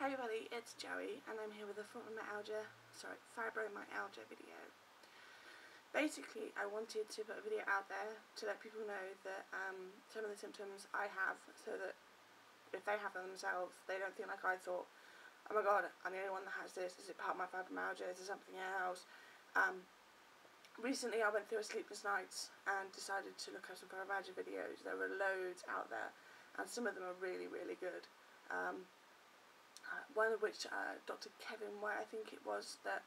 Hey everybody, it's Joey and I'm here with a fibromyalgia video. Basically, I wanted to put a video out there to let people know that some of the symptoms I have, so that if they have them themselves, they don't think like I thought, oh my god, I'm the only one that has this, is it part of my fibromyalgia, is it something else? Recently I went through a sleepless nights and decided to look at some fibromyalgia videos. There were loads out there and some of them are really, really good. One of which Dr. Kevin White, I think it was, that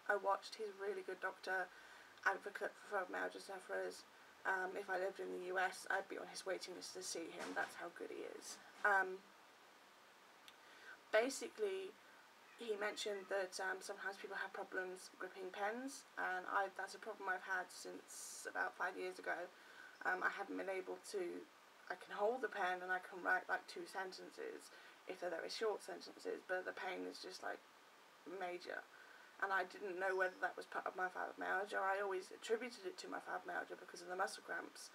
I watched. He's a really good doctor, advocate for fibromyalgia sufferers. If I lived in the US, I'd be on his waiting list to see him. That's how good he is. Basically, he mentioned that sometimes people have problems gripping pens, and that's a problem I've had since about 5 years ago. I haven't been able to. I can hold the pen and I can write like 2 sentences if they're very short sentences, but the pain is just like major. And I didn't know whether that was part of my fibromyalgia. I always attributed it to my fibromyalgia because of the muscle cramps,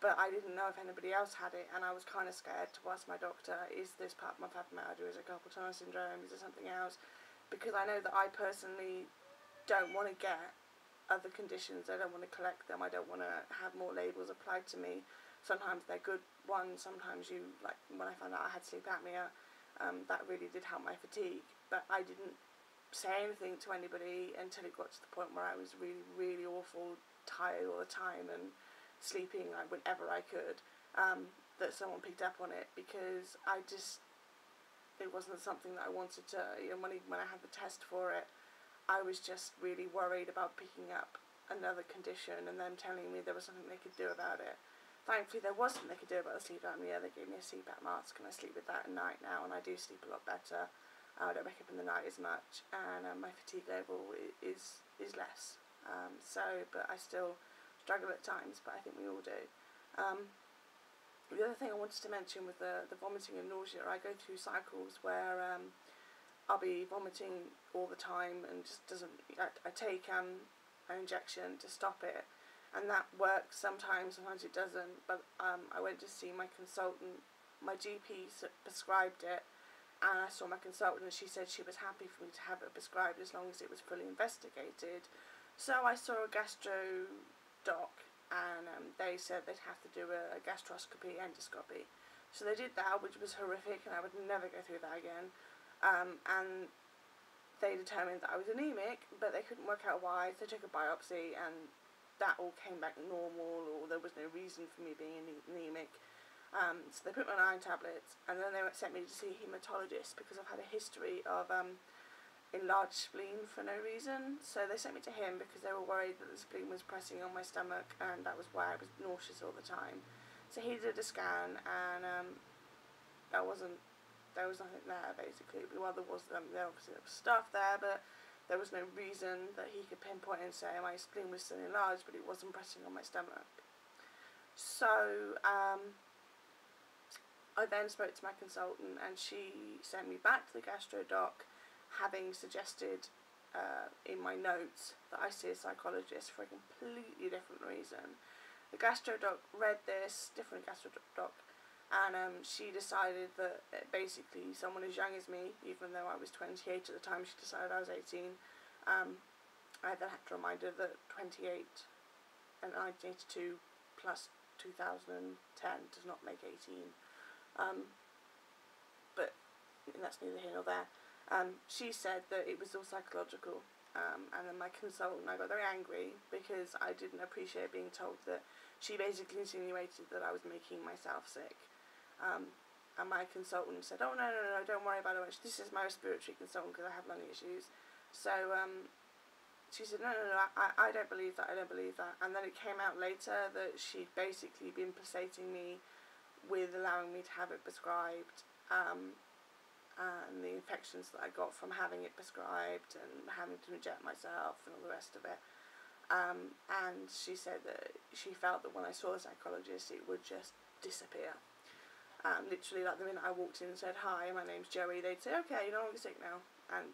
but I didn't know if anybody else had it, and I was kind of scared to ask my doctor, is this part of my fibromyalgia, is it carpal tunnel syndrome, is it something else? Because I know that I personally don't want to get other conditions, I don't want to collect them, I don't want to have more labels applied to me. Sometimes they're good ones, sometimes like when I found out I had sleep apnea, that really did help my fatigue, but I didn't say anything to anybody until it got to the point where I was really, really awful, tired all the time and sleeping like whenever I could, that someone picked up on it, because it wasn't something that I wanted to, when I had the test for it, I was just really worried about picking up another condition and them telling me there was something they could do about it. Thankfully there was something they could do about the sleep apnea. They gave me a CPAP mask and I sleep with that at night now, and I do sleep a lot better. I don't wake up in the night as much, and my fatigue level is less. But I still struggle at times, but I think we all do. The other thing I wanted to mention with the vomiting and nausea, I go through cycles where I'll be vomiting all the time and just I take an injection to stop it, and that works sometimes it doesn't, but I went to see my consultant. My GP prescribed it, and I saw my consultant and she said she was happy for me to have it prescribed as long as it was fully investigated. So I saw a gastro doc, and they said they'd have to do a gastroscopy, endoscopy. So they did that, which was horrific, and I would never go through that again. And they determined that I was anemic, but they couldn't work out why. So they took a biopsy and that all came back normal, or there was no reason for me being anemic. So they put me on iron tablets, and then they sent me to see a haematologist because I've had a history of enlarged spleen for no reason. So they sent me to him because they were worried that the spleen was pressing on my stomach, and that was why I was nauseous all the time. So he did a scan, and there was nothing there basically. Well, there obviously there was stuff there, but there was no reason that he could pinpoint and say my spleen was still enlarged, but it wasn't pressing on my stomach. So I then spoke to my consultant, and she sent me back to the gastro doc, having suggested in my notes that I see a psychologist for a completely different reason. The gastro doc read this, different gastro doc, and she decided that basically someone as young as me, even though I was 28 at the time she decided I was 18, I then had to remind her that 28 and 1982 plus 2010 does not make 18. But that's neither here nor there. She said that it was all psychological, and then my consultant, I got very angry because I didn't appreciate being told that. She basically insinuated that I was making myself sick, and my consultant said, oh no, don't worry about it, this is my respiratory consultant because I have lung issues. So she said, no, I don't believe that, and then it came out later that she'd basically been placating me with allowing me to have it prescribed, and the infections that I got from having it prescribed and having to inject myself and all the rest of it. And she said that she felt that when I saw the psychologist it would just disappear. Literally, like the minute I walked in and said, hi, my name's Joey, they'd say, okay, you're no longer sick now. And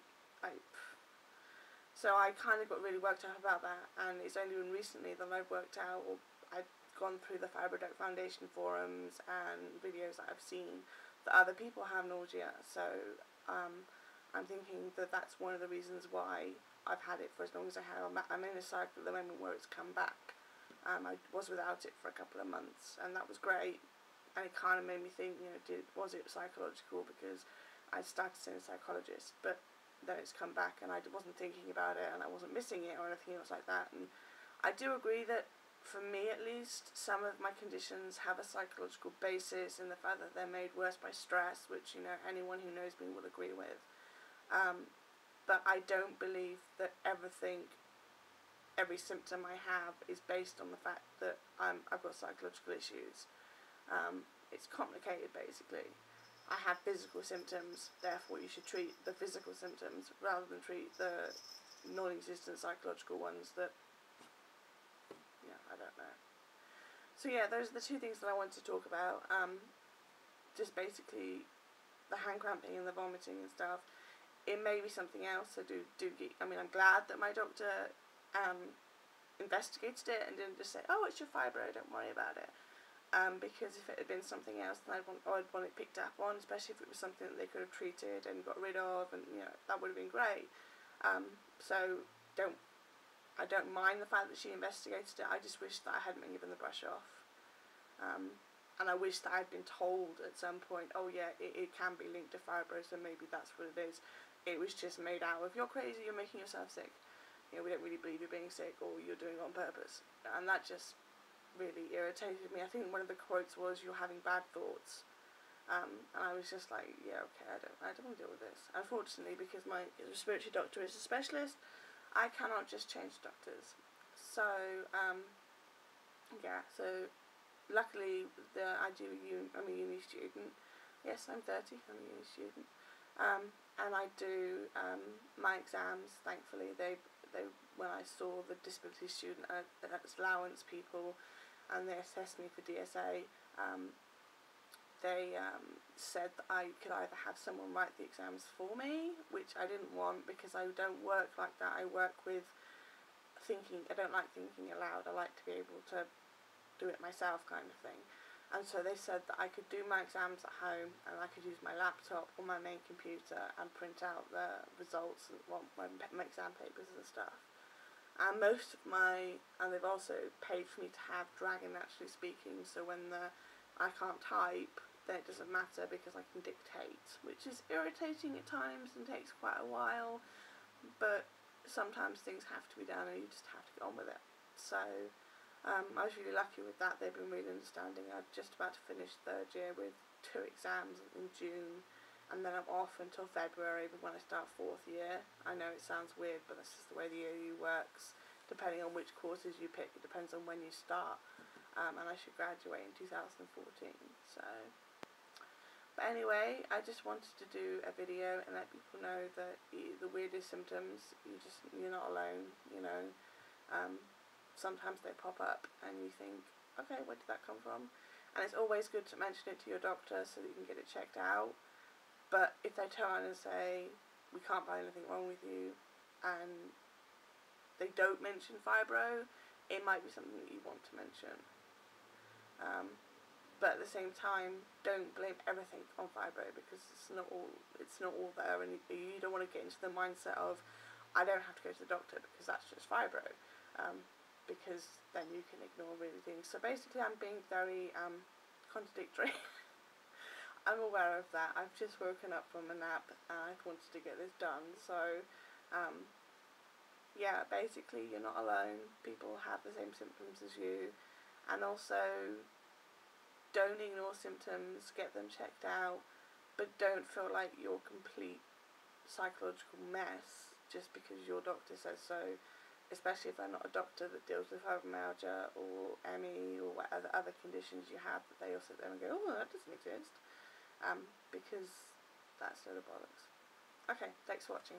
so I kind of got really worked up about that, and it's only been recently that I've worked out, or I've gone through the Fibro Foundation forums and videos that I've seen that other people have nausea. So I'm thinking that that's one of the reasons why I've had it for as long as I have. I'm in a cycle at the moment where it's come back. I was without it for a couple of months, and that was great. And it kind of made me think, you know, was it psychological? Because I started seeing a psychologist, but then it's come back, and I wasn't thinking about it, and I wasn't missing it or anything else like that. And I do agree that, for me at least, some of my conditions have a psychological basis in the fact that they're made worse by stress, which, you know, anyone who knows me will agree with. But I don't believe that every symptom I have is based on the fact that I've got psychological issues. It's complicated, basically. I have physical symptoms, therefore you should treat the physical symptoms rather than treat the non-existent psychological ones that, yeah, I don't know. So yeah, those are the two things that I wanted to talk about. Just basically the hand cramping and the vomiting and stuff. It may be something else. I'm glad that my doctor investigated it and didn't just say, oh, it's your fibro, don't worry about it. Because if it had been something else, then I'd want it picked up on, especially if it was something that they could have treated and got rid of, and, you know, that would have been great. So I don't mind the fact that she investigated it. I just wish that I hadn't been given the brush off. And I wish that I'd been told at some point, oh yeah, it can be linked to fibro, so maybe that's what it is. It was just made out of, you're crazy, you're making yourself sick. You know, we don't really believe you're being sick, or you're doing it on purpose. And that just really irritated me. I think one of the quotes was, you're having bad thoughts. And I was just like, yeah, okay, I don't want to deal with this. Unfortunately, because my respiratory doctor is a specialist, I cannot just change doctors. So, yeah, so luckily I'm a uni student. Yes, I'm 30, I'm a uni student. And I do my exams, thankfully, they when I saw the disability student allowance people, and they assessed me for DSA, they said that I could either have someone write the exams for me, which I didn't want because I don't work like that. I work with thinking. I don't like thinking aloud. I like to be able to do it myself, kind of thing. And so they said that I could do my exams at home, and I could use my laptop or my main computer and print out the results and my exam papers and stuff. And and they've also paid for me to have Dragon Naturally Speaking, so when I can't type, then it doesn't matter because I can dictate, which is irritating at times and takes quite a while, but sometimes things have to be done and you just have to get on with it. So I was really lucky with that. They've been really understanding. I'm just about to finish third year with 2 exams in June, and then I'm off until February when I start 4th year. I know it sounds weird, but that's just the way the AU works. Depending on which courses you pick, it depends on when you start. And I should graduate in 2014. So, but anyway, I just wanted to do a video and let people know that the weirdest symptoms, you're not alone. You know, sometimes they pop up and you think, okay, where did that come from? And it's always good to mention it to your doctor so that you can get it checked out. But if they turn and say, we can't find anything wrong with you, and they don't mention fibro, it might be something that you want to mention. But at the same time, don't blame everything on fibro, because it's not all there, and you don't want to get into the mindset of, I don't have to go to the doctor because that's just fibro, because then you can ignore really things. So basically I'm being very contradictory. I'm aware of that. I've just woken up from a nap and I wanted to get this done. So yeah, basically you're not alone. People have the same symptoms as you, and also don't ignore symptoms, get them checked out, but don't feel like you're a complete psychological mess just because your doctor says so, especially if they're not a doctor that deals with fibromyalgia or ME or whatever other conditions you have, that they all sit there and go, oh, that doesn't exist, because that's a load of bollocks. Okay, thanks for watching.